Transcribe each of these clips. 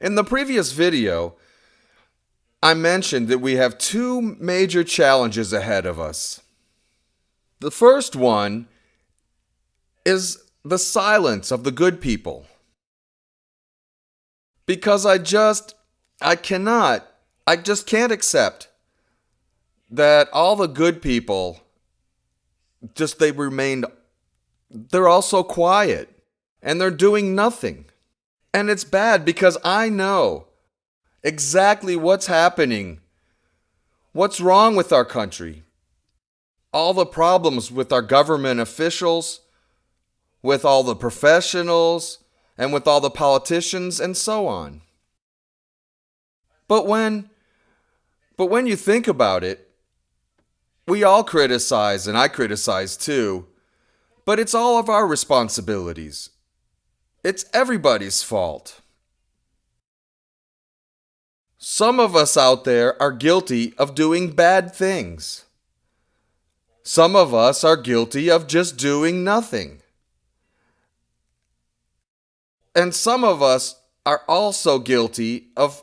In the previous video, I mentioned that we have two major challenges ahead of us. The first one is the silence of the good people. Because I just can't accept that all the good people, they're all so quiet and they're doing nothing. And it's bad because I know exactly what's happening, what's wrong with our country, all the problems with our government officials, with all the professionals, and with all the politicians, and so on. But when you think about it, we all criticize, and I criticize too, but it's all of our responsibilities. It's everybody's fault. Some of us out there are guilty of doing bad things. Some of us are guilty of just doing nothing. And some of us are also guilty of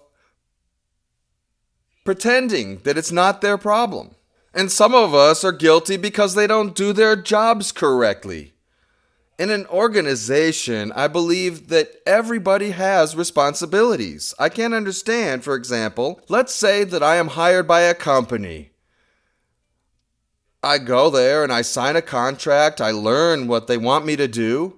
pretending that it's not their problem. And some of us are guilty because they don't do their jobs correctly. In an organization, I believe that everybody has responsibilities. I can't understand, for example, let's say that I am hired by a company. I go there and I sign a contract, I learn what they want me to do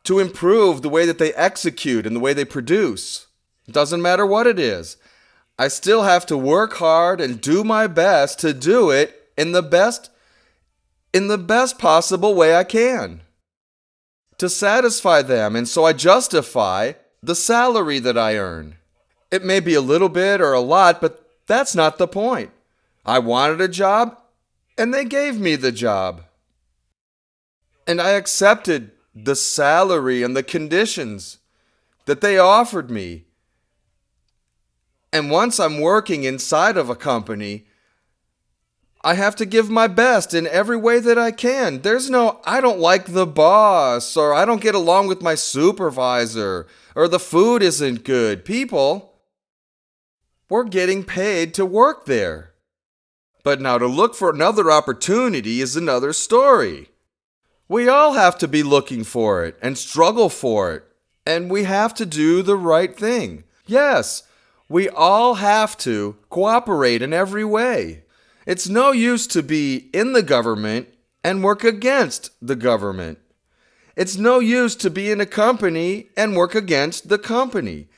to improve the way that they execute and the way they produce. It doesn't matter what it is. I still have to work hard and do my best to do it in the best possible way I can to satisfy them, and so I justify the salary that I earn. It may be a little bit or a lot, but that's not the point. I wanted a job, and they gave me the job. And I accepted the salary and the conditions that they offered me. And once I'm working inside of a company, I have to give my best in every way that I can. I don't like the boss, or I don't get along with my supervisor, or the food isn't good. People, we're getting paid to work there. But now to look for another opportunity is another story. We all have to be looking for it and struggle for it. And we have to do the right thing. Yes, we all have to cooperate in every way. It's no use to be in the government and work against the government. It's no use to be in a company and work against the company.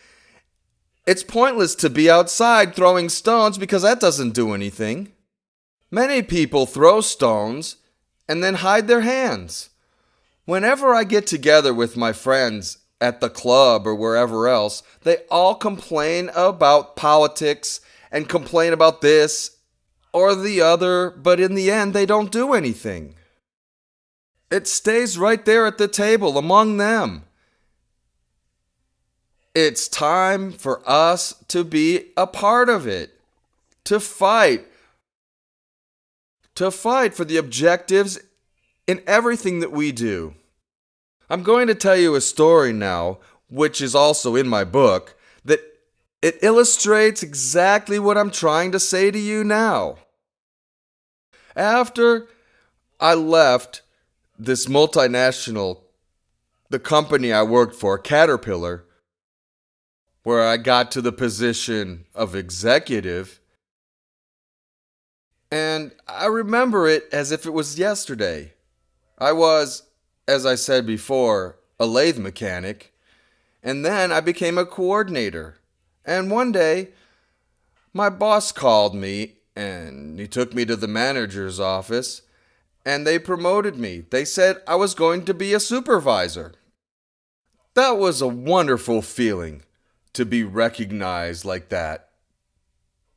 It's pointless to be outside throwing stones because that doesn't do anything. Many people throw stones and then hide their hands. Whenever I get together with my friends at the club or wherever else, they all complain about politics and complain about this or the other, but in the end, they don't do anything. It stays right there at the table among them. It's time for us to be a part of it, to fight for the objectives in everything that we do. I'm going to tell you a story now, which is also in my book, that it illustrates exactly what I'm trying to say to you now. After I left this multinational, the company I worked for, Caterpillar, where I got to the position of executive, and I remember it as if it was yesterday. I was, as I said before, a lathe mechanic, and then I became a coordinator. And one day, my boss called me, and he took me to the manager's office, and they promoted me. They said I was going to be a supervisor. That was a wonderful feeling to be recognized like that,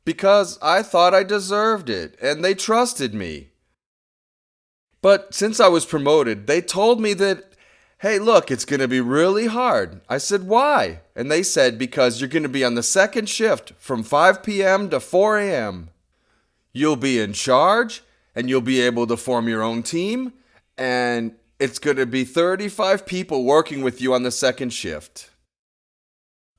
because I thought I deserved it, and they trusted me. But since I was promoted, they told me that, hey, look, it's going to be really hard. I said, why? And they said, because you're going to be on the second shift from 5 p.m. to 4 a.m. You'll be in charge, and you'll be able to form your own team, and it's going to be 35 people working with you on the second shift.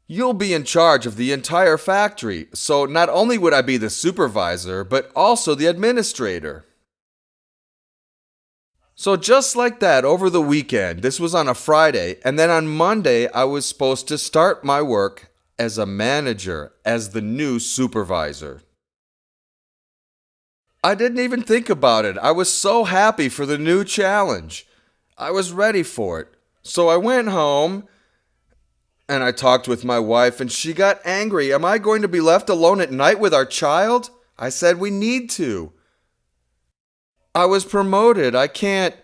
You'll be in charge of the entire factory, so not only would I be the supervisor, but also the administrator. So just like that, over the weekend, this was on a Friday, and then on Monday, I was supposed to start my work as a manager, as the new supervisor. I didn't even think about it. I was so happy for the new challenge. I was ready for it. So I went home and I talked with my wife, and she got angry. Am I going to be left alone at night with our child? I said we need to. I was promoted. I can't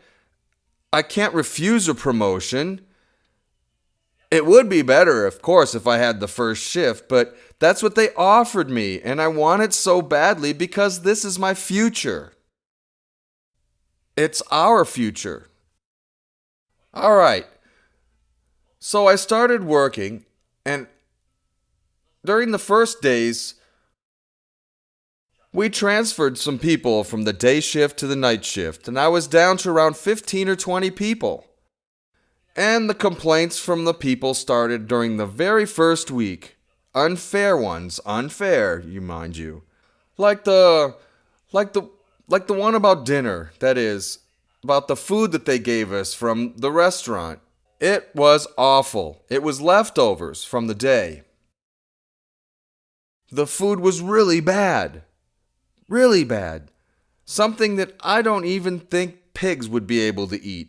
refuse a promotion. It would be better, of course, if I had the first shift, but that's what they offered me, and I want it so badly because this is my future. It's our future. All right. So I started working, and during the first days, we transferred some people from the day shift to the night shift, and I was down to around 15 or 20 people. And the complaints from the people started during the very first week. Unfair ones, unfair, you mind you. Like the one about dinner, that is, about the food that they gave us from the restaurant. It was awful. It was leftovers from the day. The food was really bad. Really bad. Something that I don't even think pigs would be able to eat.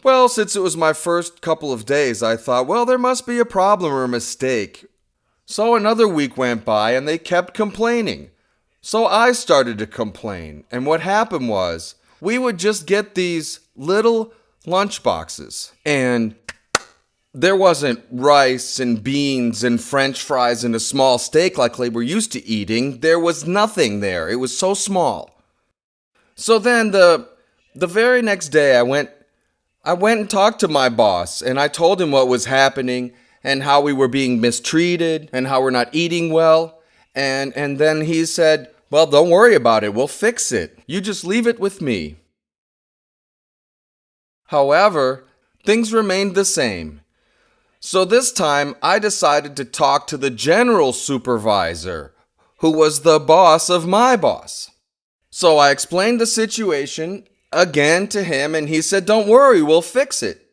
Well, since it was my first couple of days, I thought, well, there must be a problem or a mistake. So another week went by and they kept complaining. So I started to complain. And what happened was, we would just get these little lunch boxes. And there wasn't rice and beans and French fries and a small steak like they were used to eating. There was nothing there. It was so small. So then the very next day I went and talked to my boss, and I told him what was happening and how we were being mistreated and how we're not eating well. And then he said, well, don't worry about it. We'll fix it. You just leave it with me. However, things remained the same. So this time, I decided to talk to the general supervisor, who was the boss of my boss. So I explained the situation again to him, and he said, don't worry, we'll fix it.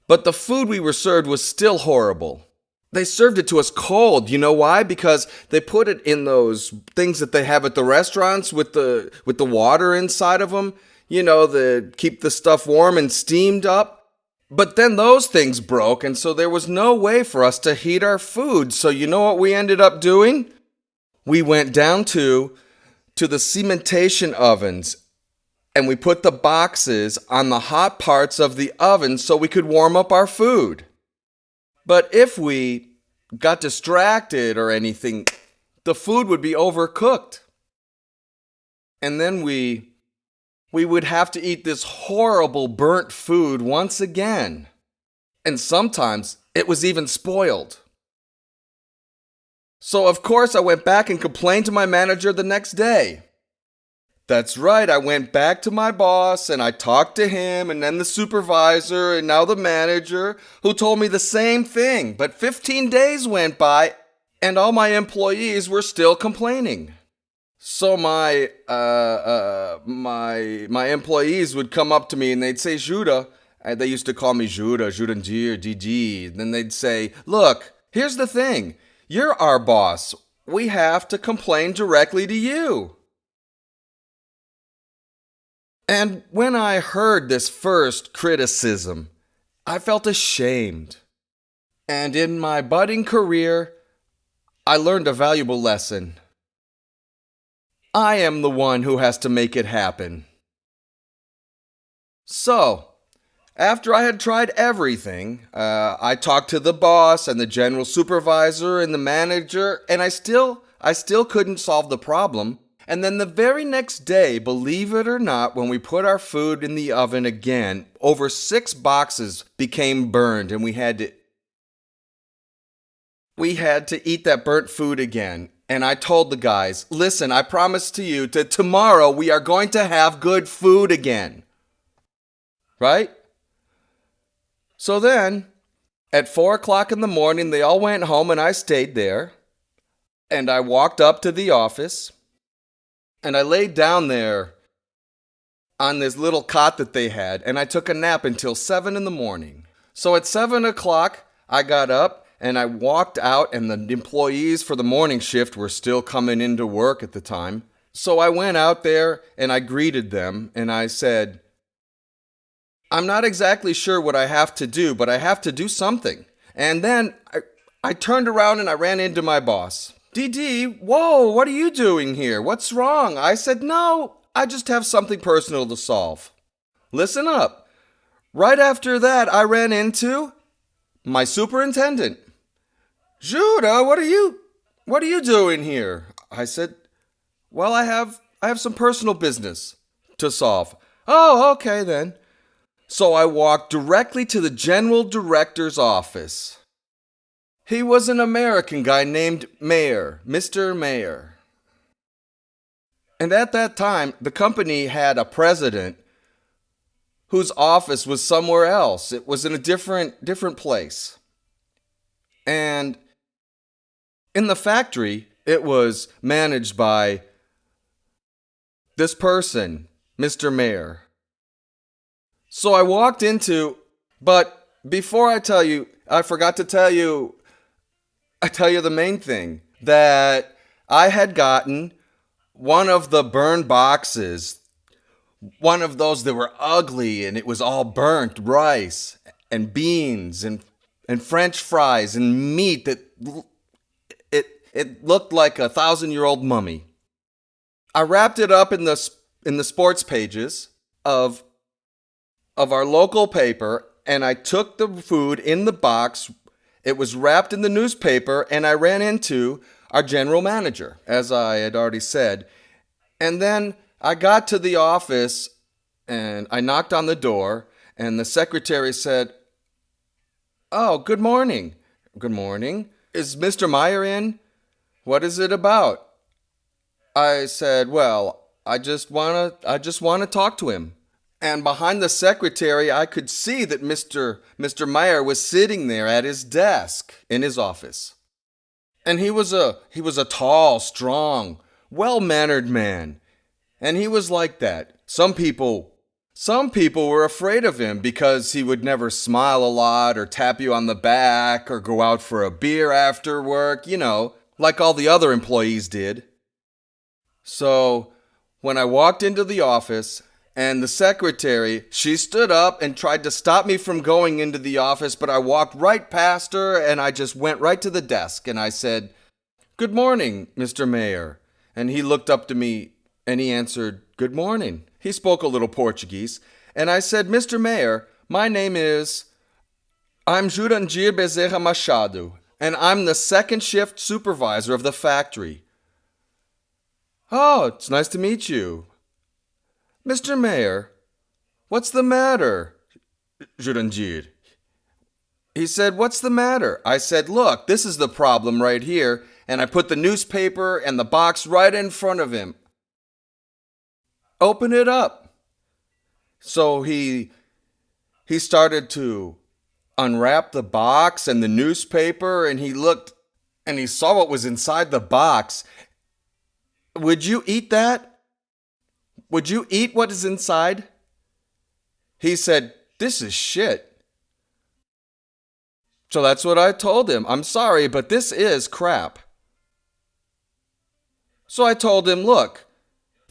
But the food we were served was still horrible. They served it to us cold. You know why? Because they put it in those things that they have at the restaurants with the water inside of them, you know, to keep the stuff warm and steamed up. But then those things broke, and so there was no way for us to heat our food. So you know what we ended up doing? We went down to the cementation ovens, and we put the boxes on the hot parts of the oven so we could warm up our food. But if we got distracted or anything, the food would be overcooked. And then we would have to eat this horrible burnt food once again. And sometimes it was even spoiled. So of course I went back and complained to my manager the next day. That's right, I went back to my boss and I talked to him and then the supervisor and now the manager, who told me the same thing. But 15 days went by and all my employees were still complaining. So my employees would come up to me and they'd say, Judah, and they used to call me Judah, Jurandir, Didi. Then they'd say, look, here's the thing. You're our boss. We have to complain directly to you. And when I heard this first criticism, I felt ashamed. And in my budding career, I learned a valuable lesson. I am the one who has to make it happen. So, after I had tried everything, I talked to the boss and the general supervisor and the manager, and I still couldn't solve the problem. And then the very next day, believe it or not, when we put our food in the oven again, over 6 boxes became burned, and we had to eat that burnt food again. And I told the guys, listen, I promise to you that tomorrow we are going to have good food again. Right? So then, At 4 o'clock in the morning, they all went home and I stayed there. And I walked up to the office and I laid down there on this little cot that they had and I took a nap until 7 in the morning. So at 7 o'clock, I got up and I walked out, and the employees for the morning shift were still coming into work at the time. So I went out there and I greeted them and I said, I'm not exactly sure what I have to do, but I have to do something. And then I turned around and I ran into my boss. DD, whoa, what are you doing here? What's wrong? I said, no, I just have something personal to solve. Listen up. Right after that, I ran into my superintendent. Judah, what are you doing here? I said, well, I have some personal business to solve. Oh, okay then. So I walked directly to the general director's office. He was an American guy named Mayer, Mr. Mayer. And at that time, the company had a president whose office was somewhere else. It was in a different place. And in the factory, it was managed by this person, Mr. Mayer. So I walked into, but before I tell you, I forgot to tell you the main thing, that I had gotten one of the burned boxes, one of those that were ugly, and it was all burnt rice and beans and French fries and meat that it looked like a 1,000-year-old mummy. I wrapped it up in the sports pages of our local paper, and I took the food in the box. It was wrapped in the newspaper, and I ran into our general manager, as I had already said. And then I got to the office, and I knocked on the door, and the secretary said, oh, good morning. Good morning. Is Mr. Meyer in? What is it about? I said, well, I just want to talk to him. And behind the secretary, I could see that Mr. Meyer was sitting there at his desk in his office. And he was a tall, strong, well-mannered man. And he was like that. Some people were afraid of him because he would never smile a lot or tap you on the back or go out for a beer after work, like all the other employees did. So when I walked into the office, and the secretary, she stood up and tried to stop me from going into the office, but I walked right past her and I just went right to the desk and I said, good morning, Mr. Mayer. And he looked up to me and he answered, good morning. He spoke a little Portuguese. And I said, Mr. Mayer, I'm DIDI-Machado, and I'm the second shift supervisor of the factory. Oh, it's nice to meet you. Mr. Mayer, what's the matter? Jurandir. He said, what's the matter? I said, look, this is the problem right here. And I put the newspaper and the box right in front of him. Open it up. So he started to unwrap the box and the newspaper, and he looked and he saw what was inside the box. Would you eat that? Would you eat what is inside? He said, this is shit. So that's what I told him. I'm sorry, but this is crap. So I told him, look,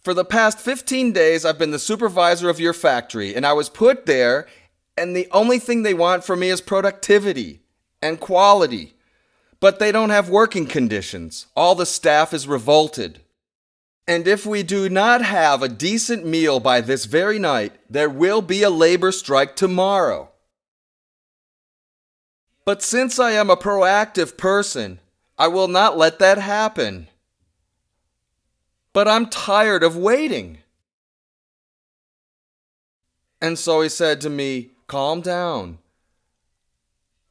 for the past 15 days, I've been the supervisor of your factory, and I was put there, and the only thing they want from me is productivity and quality. But they don't have working conditions. All the staff is revolted. And if we do not have a decent meal by this very night, there will be a labor strike tomorrow. But since I am a proactive person, I will not let that happen. But I'm tired of waiting. And so he said to me, calm down.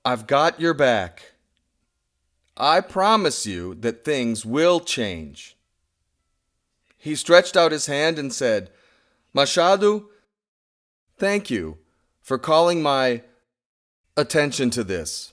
I've got your back. I promise you that things will change. He stretched out his hand and said, Machado, thank you for calling my attention to this.